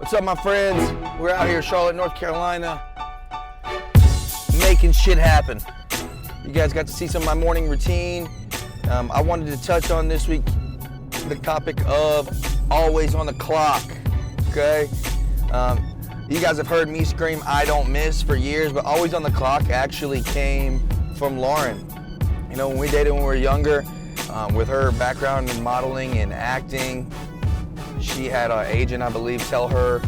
What's up, my friends? We're out here in Charlotte, North Carolina, making shit happen. You guys got to see some of my morning routine. I wanted to touch on this week the topic of always on the clock, okay? You guys have heard me scream, I don't miss for years, but always on the clock actually came from Lauren. You know, when we dated when we were younger, with her background in modeling and acting, she had an agent, I believe, tell her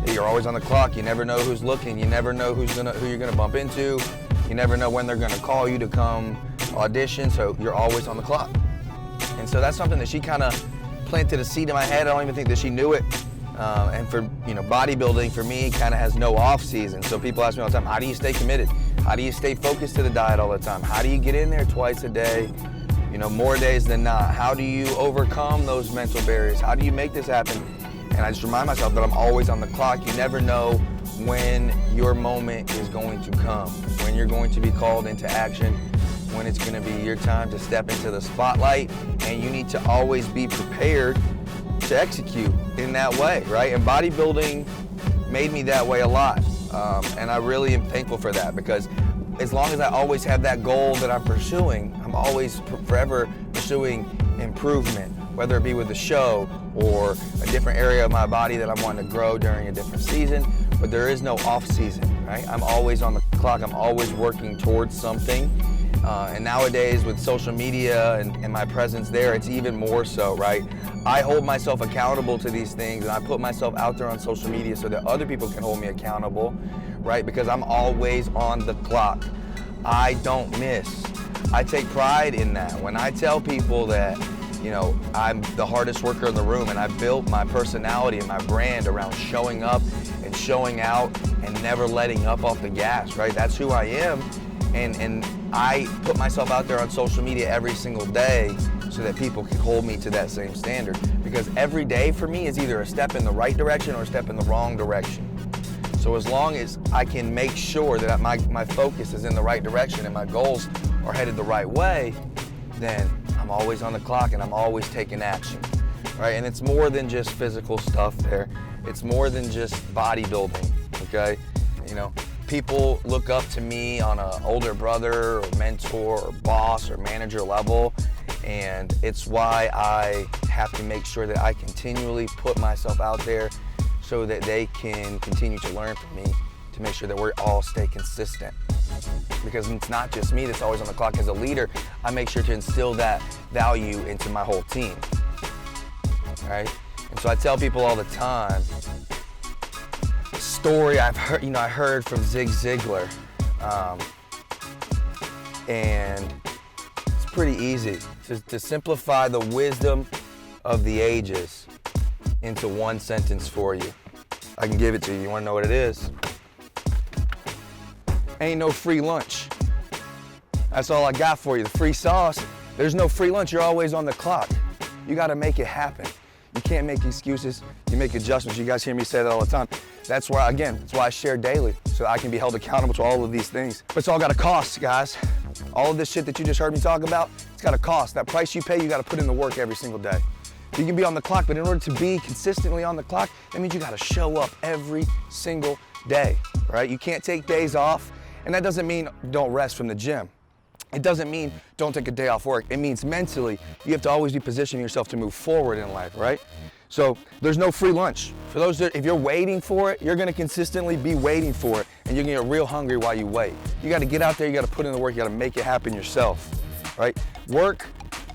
that you're always on the clock. You never know who's looking. You never know who you're gonna bump into. You never know when they're gonna call you to come audition, so you're always on the clock. And so that's something that she kind of planted a seed in my head. I don't even think that she knew it. And for bodybuilding, for me, kind of has no off season. So people ask me all the time, how do you stay committed? How do you stay focused to the diet all the time? How do you get in there twice a day? More days than not. How do you overcome those mental barriers? How do you make this happen? And I just remind myself that I'm always on the clock. You never know when your moment is going to come, when you're going to be called into action, when it's going to be your time to step into the spotlight, and you need to always be prepared to execute in that way, right? And bodybuilding made me that way a lot, and I really am thankful for that, because as long as I always have that goal that I'm pursuing, I'm always forever pursuing improvement, whether it be with the show or a different area of my body that I'm wanting to grow during a different season. But there is no off season, right? I'm always on the clock. I'm always working towards something. And nowadays with social media and my presence there, it's even more so, right? I hold myself accountable to these things, and I put myself out there on social media so that other people can hold me accountable, right? Because I'm always on the clock. I don't miss. I take pride in that. When I tell people that, I'm the hardest worker in the room, and I built my personality and my brand around showing up and showing out and never letting up off the gas, right? That's who I am. And I put myself out there on social media every single day so that people can hold me to that same standard. Because every day for me is either a step in the right direction or a step in the wrong direction. So as long as I can make sure that my focus is in the right direction and my goals are headed the right way, then I'm always on the clock and I'm always taking action, right? And it's more than just physical stuff there. It's more than just bodybuilding, okay? People look up to me on an older brother or mentor or boss or manager level, and it's why I have to make sure that I continually put myself out there so that they can continue to learn from me, to make sure that we all stay consistent. Because it's not just me that's always on the clock. As a leader, I make sure to instill that value into my whole team, right? And so I tell people all the time, story I heard from Zig Ziglar, and it's pretty easy to simplify the wisdom of the ages into one sentence for you. I can give it to you. You want to know what it is? Ain't no free lunch. That's all I got for you. The free sauce. There's no free lunch. You're always on the clock. You got to make it happen. You can't make excuses. You make adjustments. You guys hear me say that all the time. That's why I share daily, so I can be held accountable to all of these things. But it's all got a cost, guys. All of this shit that you just heard me talk about, it's got a cost. That price you pay, you got to put in the work every single day. You can be on the clock, but in order to be consistently on the clock, that means you got to show up every single day, right? You can't take days off, and that doesn't mean don't rest from the gym. It doesn't mean don't take a day off work. It means mentally, you have to always be positioning yourself to move forward in life, right? So there's no free lunch. For those that, if you're waiting for it, you're gonna consistently be waiting for it, and you're gonna get real hungry while you wait. You gotta get out there, you gotta put in the work, you gotta make it happen yourself, right? Work,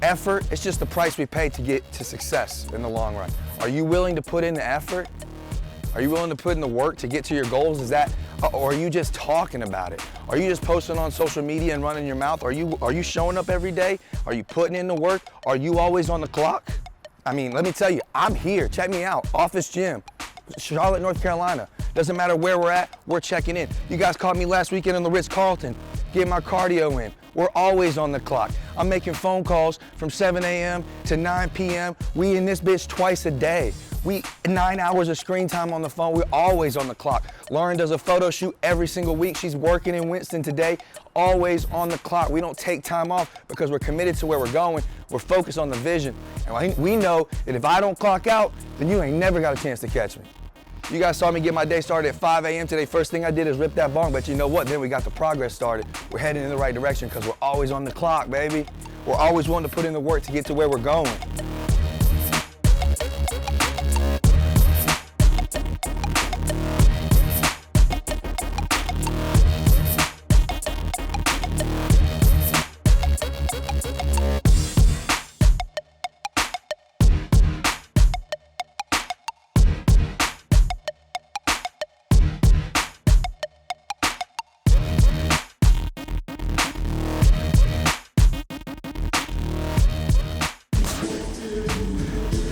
effort, it's just the price we pay to get to success in the long run. Are you willing to put in the effort? Are you willing to put in the work to get to your goals? Or are you just talking about it? Are you just posting on social media and running your mouth? Are you showing up every day? Are you putting in the work? Are you always on the clock? I mean, let me tell you, I'm here. Check me out. Office Gym, Charlotte, North Carolina. Doesn't matter where we're at, we're checking in. You guys caught me last weekend in the Ritz-Carlton, getting my cardio in. We're always on the clock. I'm making phone calls from 7 a.m. to 9 p.m. We in this bitch twice a day. 9 hours of screen time on the phone. We're always on the clock. Lauren does a photo shoot every single week. She's working in Winston today, always on the clock. We don't take time off because we're committed to where we're going. We're focused on the vision. And we know that if I don't clock out, then you ain't never got a chance to catch me. You guys saw me get my day started at 5 a.m. today. First thing I did is rip that bong, but you know what? Then we got the progress started. We're heading in the right direction because we're always on the clock, baby. We're always wanting to put in the work to get to where we're going.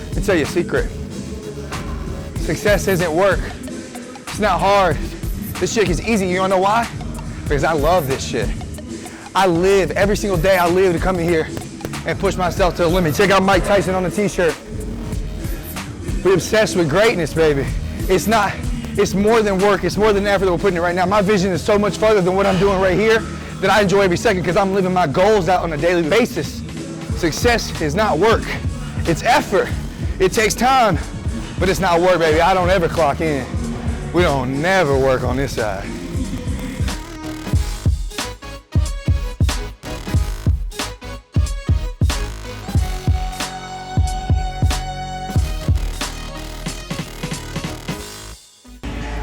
Let me tell you a secret. Success isn't work. It's not hard. This shit is easy. You wanna know why? Because I love this shit. I live, every single day I live to come in here and push myself to the limit. Check out Mike Tyson on the t-shirt. We're obsessed with greatness, baby. It's more than work. It's more than the effort that we're putting in right now. My vision is so much further than what I'm doing right here that I enjoy every second because I'm living my goals out on a daily basis. Success is not work. It's effort. It takes time, but it's not work, baby. I don't ever clock in. We don't never work on this side.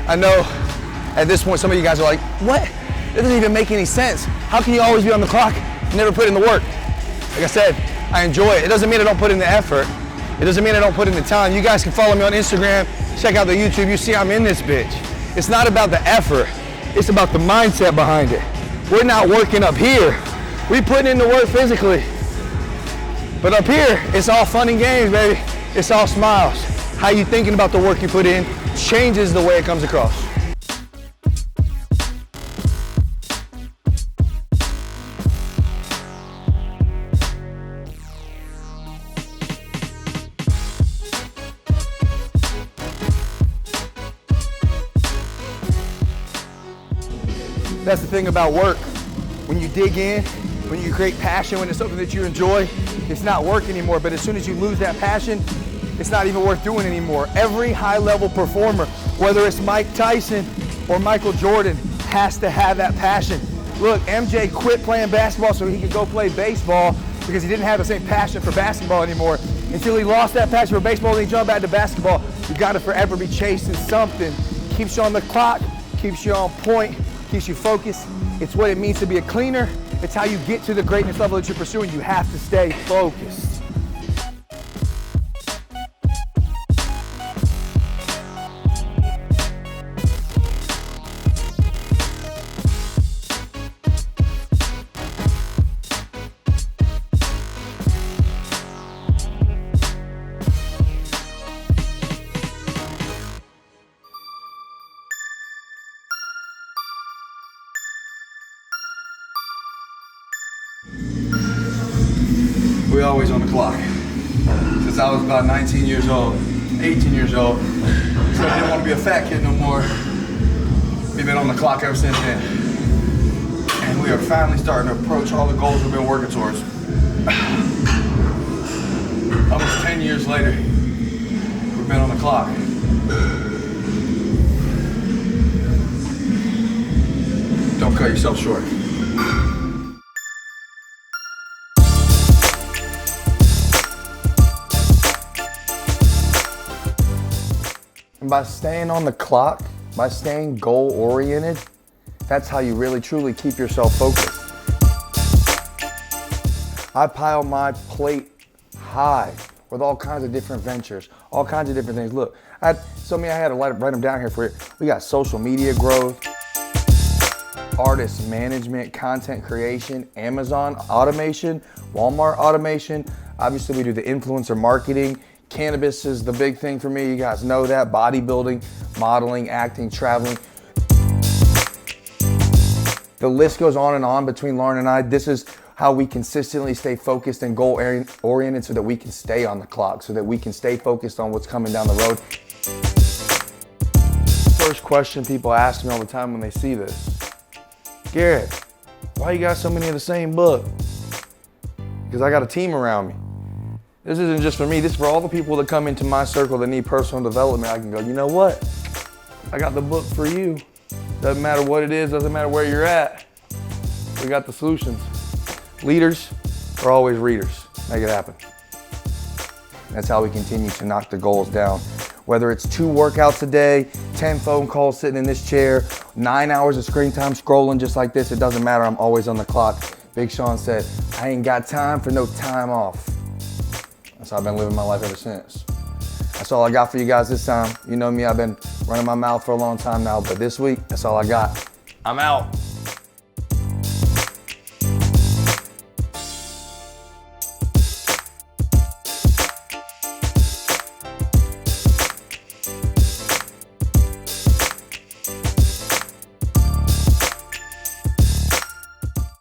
I know at this point some of you guys are like, what? That doesn't even make any sense. How can you always be on the clock and never put in the work? Like I said, I enjoy it. It doesn't mean I don't put in the effort. It doesn't mean I don't put in the time. You guys can follow me on Instagram, check out the YouTube, you see I'm in this bitch. It's not about the effort, it's about the mindset behind it. We're not working up here. We putting in the work physically. But up here, it's all fun and games, baby. It's all smiles. How you thinking about the work you put in changes the way it comes across. That's the thing about work. When you dig in, when you create passion, when it's something that you enjoy, it's not work anymore. But as soon as you lose that passion, it's not even worth doing anymore. Every high-level performer, whether it's Mike Tyson or Michael Jordan, has to have that passion. Look, MJ quit playing basketball so he could go play baseball because he didn't have the same passion for basketball anymore. Until he lost that passion for baseball and he jumped back to basketball, you gotta forever be chasing something. Keeps you on the clock, keeps you on point, keeps you focused. It's what it means to be a cleaner. It's how you get to the greatness level that you're pursuing. You have to stay focused. We always on the clock. Since I was about 19 years old, 18 years old. So I didn't want to be a fat kid no more. We've been on the clock ever since then. And we are finally starting to approach all the goals we've been working towards. Almost 10 years later, we've been on the clock. Don't cut yourself short. And by staying on the clock, by staying goal-oriented, that's how you really truly keep yourself focused. I pile my plate high with all kinds of different ventures, all kinds of different things. Look, I had to write them down here for you. We got social media growth, artist management, content creation, Amazon automation, Walmart automation. Obviously, we do the influencer marketing. Cannabis is the big thing for me. You guys know that. Bodybuilding, modeling, acting, traveling. The list goes on and on between Lauren and I. This is how we consistently stay focused and goal-oriented so that we can stay on the clock, so that we can stay focused on what's coming down the road. First question people ask me all the time when they see this: Garrett, why you got so many of the same book? Because I got a team around me. This isn't just for me, this is for all the people that come into my circle that need personal development. I can go, you know what? I got the book for you. Doesn't matter what it is, doesn't matter where you're at. We got the solutions. Leaders are always readers. Make it happen. That's how we continue to knock the goals down. Whether it's 2 workouts a day, 10 phone calls sitting in this chair, 9 hours of screen time scrolling just like this, it doesn't matter, I'm always on the clock. Big Sean said, I ain't got time for no time off. That's how I've been living my life ever since. That's all I got for you guys this time. You know me, I've been running my mouth for a long time now, but this week, that's all I got. I'm out.